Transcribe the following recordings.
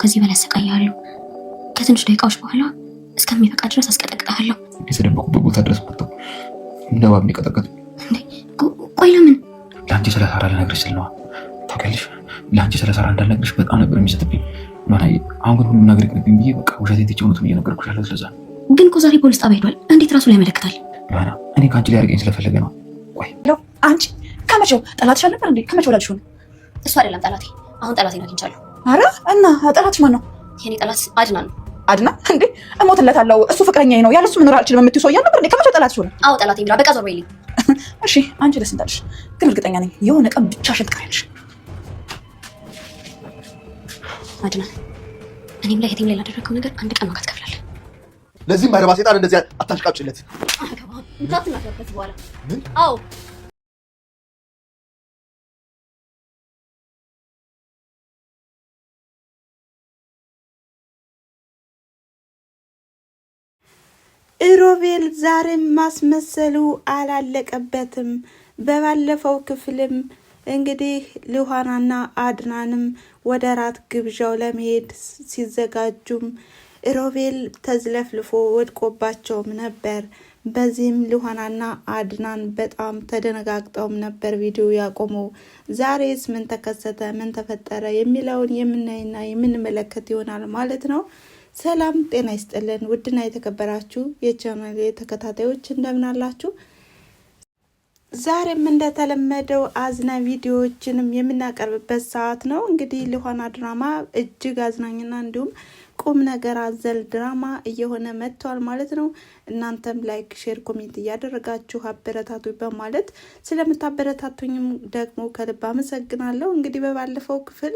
ከዚህ በላይ ሰቃያለሁ። ከትንሽ ደቂቃዎች በኋላ እስከሚበቃ ድረስ አስቀጠቅጣለሁ። የተደበቁበት ቦታ ድረስ መጥተው እንደባብ የሚቀጠቀጡ እንዴ? ቆይ ለምን? ለአንቺ ስለ ሳራ ልነግርሽ ስል ነዋ። ታውቂያለሽ፣ ለአንቺ ስለ ሳራ እንዳልነግርሽ በጣም ነበር የሚሰጥብኝ። አሁን ግን ሁሉም ነገር ይቅርብኝ ብዬ በቃ ውሸቴን ትቼ እውነቱን እየነገርኩሽ ያለሁት ለዛ ነው። ግን እኮ ዛሬ ፖሊስ ጣቢያ ሄዷል። እንዴት ራሱ ላይ ያመለክታል? ዮሐና፣ እኔ ከአንቺ ላይ ያርገኝ ስለፈለገ ነው። ቆይ አንቺ ከመቼው ጠላትሽ አልነበር እንዴ? ከመቼው ወዳጅሽ ሆነ? እሱ አይደለም ጠላቴ። አሁን ጠላቴን አግኝቻለሁ። አረ እና ጠላትሽ ማን ነው? የኔ ጠላት አድናን ነው። አድና እንዴ? እሞትለታለሁ። እሱ ፍቅረኛዬ ነው። ያለሱ መኖር አልችልም የምትይው ሰው እያለ ነበር እንዴ? ከመቼው ጠላትሽ ሆነ? አዎ ጠላቴ ብላ በቃ ዞር በይልኝ። እሺ አንቺ ደስ እንዳለሽ፣ ግን እርግጠኛ ነኝ የሆነ ቀን ብቻሽን ትቀሪያለሽ። አድናን፣ እኔም ላይ እህቴም ላይ ላደረገው ነገር አንድ ቀን ዋጋ ትከፍላለህ። ለዚህ ማይረባ ሴጣን እንደዚህ አታሽቃጭለት። እንዳትናገርበት በኋላ። ምን? አዎ ሮቤል ዛሬም ማስመሰሉ አላለቀበትም። በባለፈው ክፍልም እንግዲህ ሉሃናና አድናንም ወደ ራት ግብዣው ለመሄድ ሲዘጋጁም ሮቤል ተዝለፍልፎ ወድቆባቸውም ነበር። በዚህም ሉሃናና አድናን በጣም ተደነጋግጠውም ነበር ቪዲዮ ያቆመው። ዛሬስ ምን ተከሰተ፣ ምን ተፈጠረ የሚለውን የምናይና የምንመለከት ይሆናል ማለት ነው። ሰላም ጤና ይስጥልን ውድና የተከበራችሁ የቻናሌ ተከታታዮች እንደምን አላችሁ? ዛሬም እንደተለመደው አዝና ቪዲዮዎችንም የምናቀርብበት ሰዓት ነው። እንግዲህ ሉሃና ድራማ እጅግ አዝናኝና እንዲሁም ቁም ነገር አዘል ድራማ እየሆነ መጥቷል ማለት ነው። እናንተም ላይክ፣ ሼር፣ ኮሜንት እያደረጋችሁ አበረታቱ በማለት ስለምታበረታቱኝም ደግሞ ከልብ አመሰግናለሁ። እንግዲህ በባለፈው ክፍል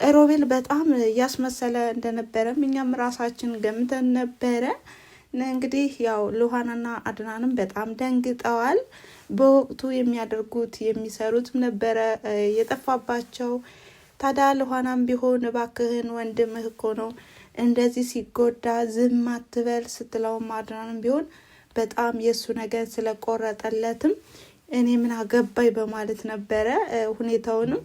ሮቤል በጣም እያስመሰለ እንደነበረም እኛም ራሳችን ገምተን ነበረ። እንግዲህ ያው ሉሃናና አድናንም በጣም ደንግጠዋል። በወቅቱ የሚያደርጉት የሚሰሩትም ነበረ የጠፋባቸው። ታዲያ ሉሃናም ቢሆን እባክህን ወንድምህ እኮ ነው እንደዚህ ሲጎዳ ዝም አትበል ስትለውም አድናንም ቢሆን በጣም የእሱ ነገር ስለቆረጠለትም እኔ ምን አገባኝ በማለት ነበረ ሁኔታውንም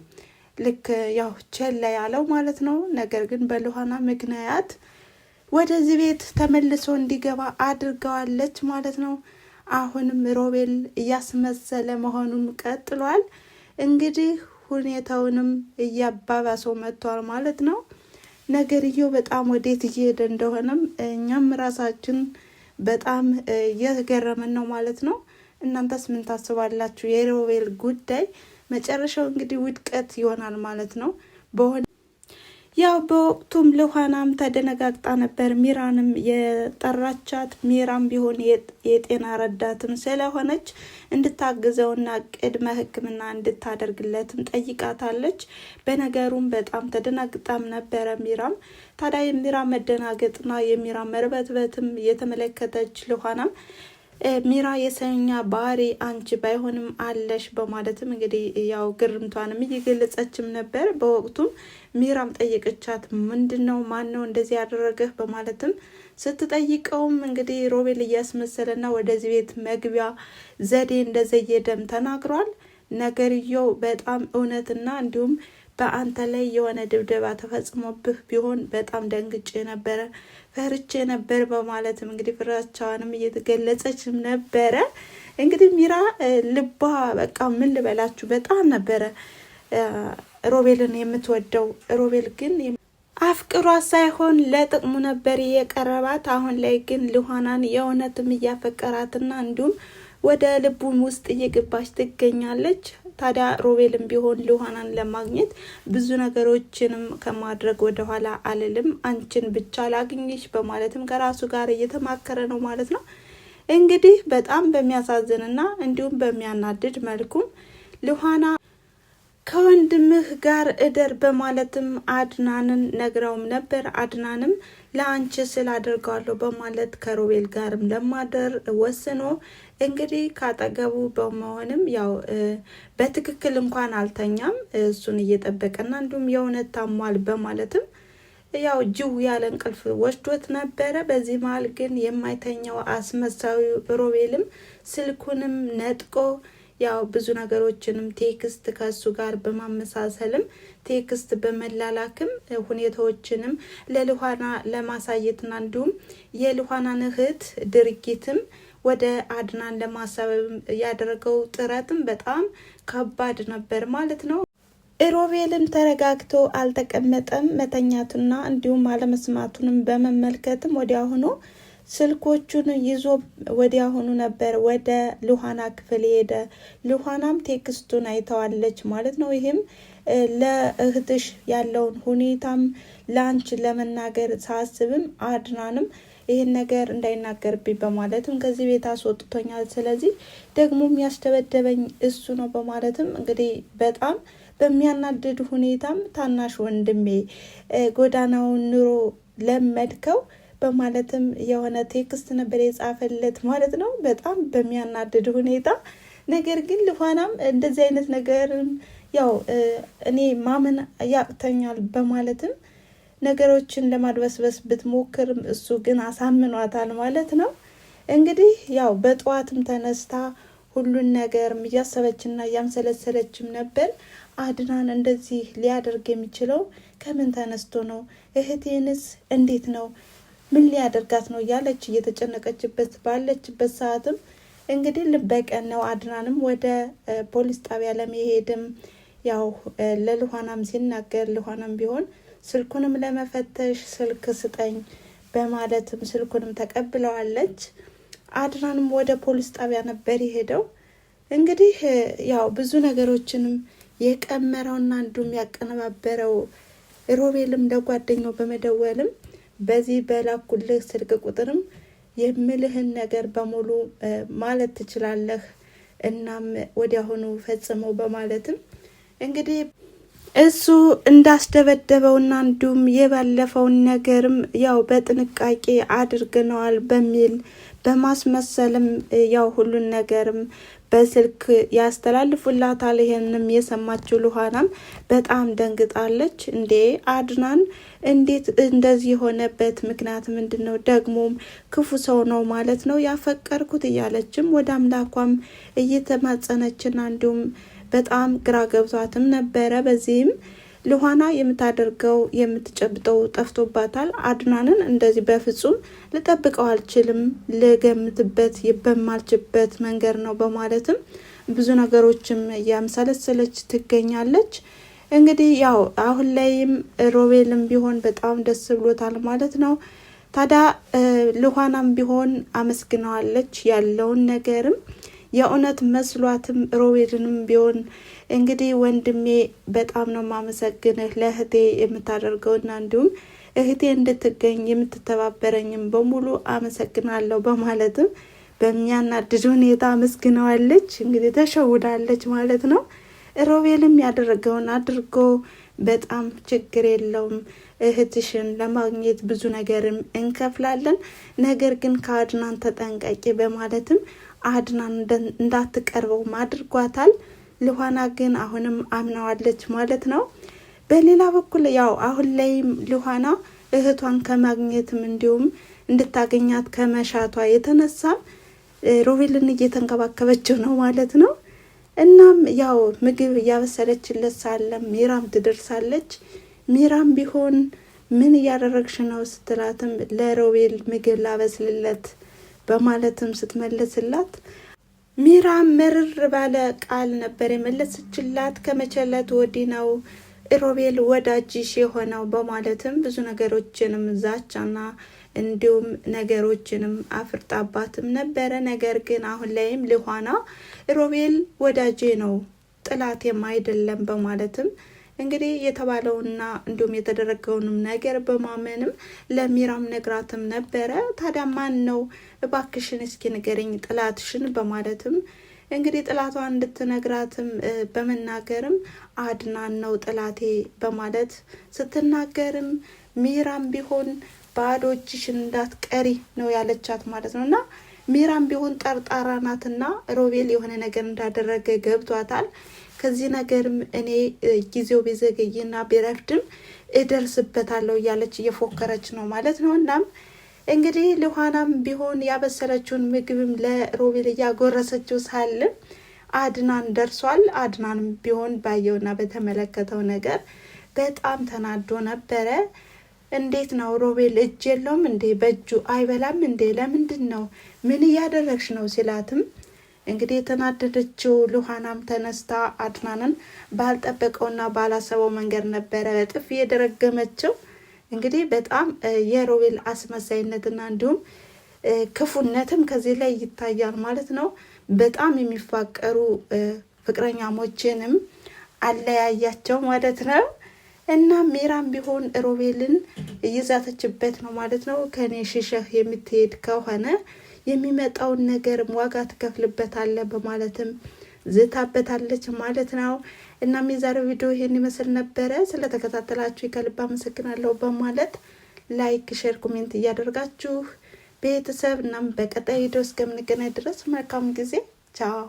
ልክ ያው ቸል ያለው ማለት ነው። ነገር ግን በሉሃና ምክንያት ወደዚህ ቤት ተመልሶ እንዲገባ አድርገዋለች ማለት ነው። አሁንም ሮቤል እያስመሰለ መሆኑን ቀጥሏል። እንግዲህ ሁኔታውንም እያባባሰው መጥቷል ማለት ነው። ነገርየው በጣም ወዴት እየሄደ እንደሆነም እኛም ራሳችን በጣም እየገረመን ነው ማለት ነው። እናንተስ ምን ታስባላችሁ? የሮቤል ጉዳይ መጨረሻው እንግዲህ ውድቀት ይሆናል ማለት ነው። ያው በወቅቱም ሉሃናም ተደነጋግጣ ነበር ሚራንም የጠራቻት። ሚራም ቢሆን የጤና ረዳትም ስለሆነች እንድታግዘውና ቅድመ ሕክምና እንድታደርግለትም ጠይቃታለች። በነገሩም በጣም ተደናግጣም ነበረ ሚራም። ታዲያ የሚራም መደናገጥና የሚራም መርበትበትም የተመለከተች ሉሃናም ሚራ የሰኛ ባህሪ አንቺ ባይሆንም አለሽ በማለትም እንግዲህ ያው ግርምቷንም እየገለጸችም ነበር። በወቅቱም ሚራም ጠየቀቻት። ምንድነው ማነው እንደዚህ ያደረገህ በማለትም ስትጠይቀውም እንግዲህ ሮቤል እያስመሰለና ወደዚህ ቤት መግቢያ ዘዴ እንደዘየደም ተናግሯል። ነገርየው በጣም እውነትና እንዲሁም በአንተ ላይ የሆነ ድብደባ ተፈጽሞብህ ቢሆን በጣም ደንግጬ ነበረ፣ ፈርቼ ነበር በማለትም እንግዲህ ፍራቻዋንም እየተገለጸችም ነበረ። እንግዲህ ሚራ ልቧ በቃ ምን ልበላችሁ በጣም ነበረ ሮቤልን የምትወደው። ሮቤል ግን አፍቅሯ ሳይሆን ለጥቅሙ ነበር የቀረባት። አሁን ላይ ግን ሉሃናን የእውነትም እያፈቀራትና እንዲሁም ወደ ልቡም ውስጥ እየገባች ትገኛለች። ታዲያ ሮቤልም ቢሆን ሉሃናን ለማግኘት ብዙ ነገሮችንም ከማድረግ ወደኋላ አልልም፣ አንቺን ብቻ ላግኝሽ በማለትም ከራሱ ጋር እየተማከረ ነው ማለት ነው። እንግዲህ በጣም በሚያሳዝንና እንዲሁም በሚያናድድ መልኩም ሉሃና ከወንድምህ ጋር እደር በማለትም አድናንን ነግረውም ነበር። አድናንም ለአንቺ ስላደርጋለሁ በማለት ከሮቤል ጋርም ለማደር ወስኖ እንግዲህ ካጠገቡ በመሆንም ያው በትክክል እንኳን አልተኛም፣ እሱን እየጠበቀና እንዲሁም የእውነት ታሟል በማለትም ያው ጅው ያለ እንቅልፍ ወስዶት ነበረ። በዚህ መሀል ግን የማይተኛው አስመሳዩ ሮቤልም ስልኩንም ነጥቆ ያው ብዙ ነገሮችንም ቴክስት ከሱ ጋር በማመሳሰልም ቴክስት በመላላክም ሁኔታዎችንም ለሉሃና ለማሳየትና እንዲሁም የሉሃናን እህት ድርጊትም ወደ አድናን ለማሳበብ ያደረገው ጥረትም በጣም ከባድ ነበር ማለት ነው። ሮቤልም ተረጋግቶ አልተቀመጠም። መተኛቱና እንዲሁም አለመስማቱንም በመመልከትም ወዲያውኑ ስልኮቹን ይዞ ወዲያውኑ ነበር ወደ ሉሃና ክፍል ሄደ። ሉሃናም ቴክስቱን አይተዋለች ማለት ነው። ይህም ለእህትሽ ያለውን ሁኔታም ላንች ለመናገር ሳስብም አድናንም ይህን ነገር እንዳይናገርብኝ በማለትም ከዚህ ቤት አስወጥቶኛል፣ ስለዚህ ደግሞ የሚያስደበደበኝ እሱ ነው በማለትም እንግዲህ በጣም በሚያናድድ ሁኔታም ታናሽ ወንድሜ ጎዳናውን ኑሮ ለመድከው በማለትም የሆነ ቴክስት ነበር የጻፈለት ማለት ነው፣ በጣም በሚያናድድ ሁኔታ። ነገር ግን ሉሃናም እንደዚህ አይነት ነገርም ያው እኔ ማመን ያቅተኛል በማለትም ነገሮችን ለማድበስበስ ብትሞክርም እሱ ግን አሳምኗታል ማለት ነው። እንግዲህ ያው በጠዋትም ተነስታ ሁሉን ነገር እያሰበችና እያምሰለሰለችም ነበር። አድናን እንደዚህ ሊያደርግ የሚችለው ከምን ተነስቶ ነው? እህቴንስ እንዴት ነው? ምን ሊያደርጋት ነው? እያለች እየተጨነቀችበት ባለችበት ሰዓትም እንግዲህ ልበቀን ነው። አድናንም ወደ ፖሊስ ጣቢያ ለመሄድም ያው ለሉሃናም ሲናገር ሉሃናም ቢሆን ስልኩንም ለመፈተሽ ስልክ ስጠኝ በማለትም ስልኩንም ተቀብለዋለች። አድናንም ወደ ፖሊስ ጣቢያ ነበር የሄደው። እንግዲህ ያው ብዙ ነገሮችንም የቀመረውና እንዲሁም ያቀነባበረው ሮቤልም ለጓደኛው በመደወልም በዚህ በላኩልህ ስልክ ቁጥርም የምልህን ነገር በሙሉ ማለት ትችላለህ፣ እናም ወዲያውኑ ፈጽመው በማለትም እንግዲህ እሱ እንዳስደበደበውና እንዲሁም የባለፈውን ነገርም ያው በጥንቃቄ አድርገነዋል በሚል በማስመሰልም ያው ሁሉን ነገርም በስልክ ያስተላልፉላታል። ይሄንንም የሰማችው ሉሃናም በጣም ደንግጣለች። እንዴ አድናን እንዴት እንደዚህ የሆነበት ምክንያት ምንድነው? ደግሞም ክፉ ሰው ነው ማለት ነው ያፈቀርኩት እያለችም ወደ አምላኳም እየተማጸነችና እንዲሁም በጣም ግራ ገብቷትም ነበረ። በዚህም ሉሃና የምታደርገው የምትጨብጠው ጠፍቶባታል። አድናንን እንደዚህ በፍጹም ልጠብቀው አልችልም፣ ልገምትበት በማልችበት መንገድ ነው በማለትም ብዙ ነገሮችም ያምሰለሰለች ትገኛለች። እንግዲህ ያው አሁን ላይም ሮቤልም ቢሆን በጣም ደስ ብሎታል ማለት ነው። ታዲያ ሉሃናም ቢሆን አመስግነዋለች ያለውን ነገርም የእውነት መስሏትም ሮቤልንም ቢሆን እንግዲህ ወንድሜ በጣም ነው ማመሰግንህ ለእህቴ የምታደርገውና እንዲሁም እህቴ እንድትገኝ የምትተባበረኝም በሙሉ አመሰግናለሁ በማለትም በሚያናድድ ሁኔታ አመስግነዋለች። እንግዲህ ተሸውዳለች ማለት ነው። ሮቤልም ያደረገውን አድርጎ በጣም ችግር የለውም እህትሽን ለማግኘት ብዙ ነገርም እንከፍላለን፣ ነገር ግን ከአድናን ተጠንቀቂ በማለትም አድናን እንዳትቀርበውም አድርጓታል። ሉሃና ግን አሁንም አምናዋለች ማለት ነው። በሌላ በኩል ያው አሁን ላይ ሉሃና እህቷን ከማግኘትም እንዲሁም እንድታገኛት ከመሻቷ የተነሳ ሮቤልን እየተንከባከበችው ነው ማለት ነው። እናም ያው ምግብ እያበሰለችለት ሳለ ሚራም ትደርሳለች። ሚራም ቢሆን ምን እያደረግሽ ነው ስትላትም ለሮቤል ምግብ ላበስልለት በማለትም ስትመልስላት ሚራም ምርር ባለ ቃል ነበር የመለሰችላት። ከመቸለት ወዲህ ነው ሮቤል ወዳጅሽ የሆነው በማለትም ብዙ ነገሮችንም ዛቻና እንዲሁም ነገሮችንም አፍርጣባትም ነበረ። ነገር ግን አሁን ላይም ሉሃና ሮቤል ወዳጄ ነው ጥላቴም አይደለም በማለትም እንግዲህ የተባለውና እንዲሁም የተደረገውንም ነገር በማመንም ለሚራም ነግራትም ነበረ። ታዲያ ማን ነው እባክሽን እስኪ ንገረኝ ጥላትሽን በማለትም እንግዲህ ጥላቷን እንድትነግራትም በመናገርም አድናን ነው ጥላቴ በማለት ስትናገርም ሚራም ቢሆን ባዶ እጅሽን እንዳትቀሪ ነው ያለቻት ማለት ነው። እና ሚራም ቢሆን ጠርጣራ ናትና ሮቤል የሆነ ነገር እንዳደረገ ገብቷታል። ከዚህ ነገርም እኔ ጊዜው ቢዘገይና ቢረፍድም እደርስበታለሁ እያለች እየፎከረች ነው ማለት ነው። እናም እንግዲህ ሉሃናም ቢሆን ያበሰለችውን ምግብም ለሮቤል እያጎረሰችው ሳለ አድናን ደርሷል። አድናንም ቢሆን ባየውና በተመለከተው ነገር በጣም ተናዶ ነበረ። እንዴት ነው ሮቤል እጅ የለውም እንዴ? በእጁ አይበላም እንዴ? ለምንድን ነው? ምን እያደረግሽ ነው ሲላትም እንግዲህ የተናደደችው ሉሃናም ተነስታ አድናንን ባልጠበቀውና ባላሰበው መንገድ ነበረ በጥፊ የደረገመችው። እንግዲህ በጣም የሮቤል አስመሳይነትና እንዲሁም ክፉነትም ከዚህ ላይ ይታያል ማለት ነው። በጣም የሚፋቀሩ ፍቅረኛሞችንም አለያያቸው ማለት ነው። እና ሜራም ቢሆን ሮቤልን እየዛተችበት ነው ማለት ነው። ከኔ ሽሸህ የምትሄድ ከሆነ የሚመጣውን ነገር ዋጋ ትከፍልበታለህ በማለትም ዝታበታለች ማለት ነው። እናም የዛሬው ቪዲዮ ይሄን ይመስል ነበረ። ስለተከታተላችሁ ከልብ አመሰግናለሁ በማለት ላይክ፣ ሼር፣ ኮሜንት እያደረጋችሁ ቤተሰብ እናም በቀጣይ ቪዲዮ እስከምንገናኝ ድረስ መልካም ጊዜ። ቻው።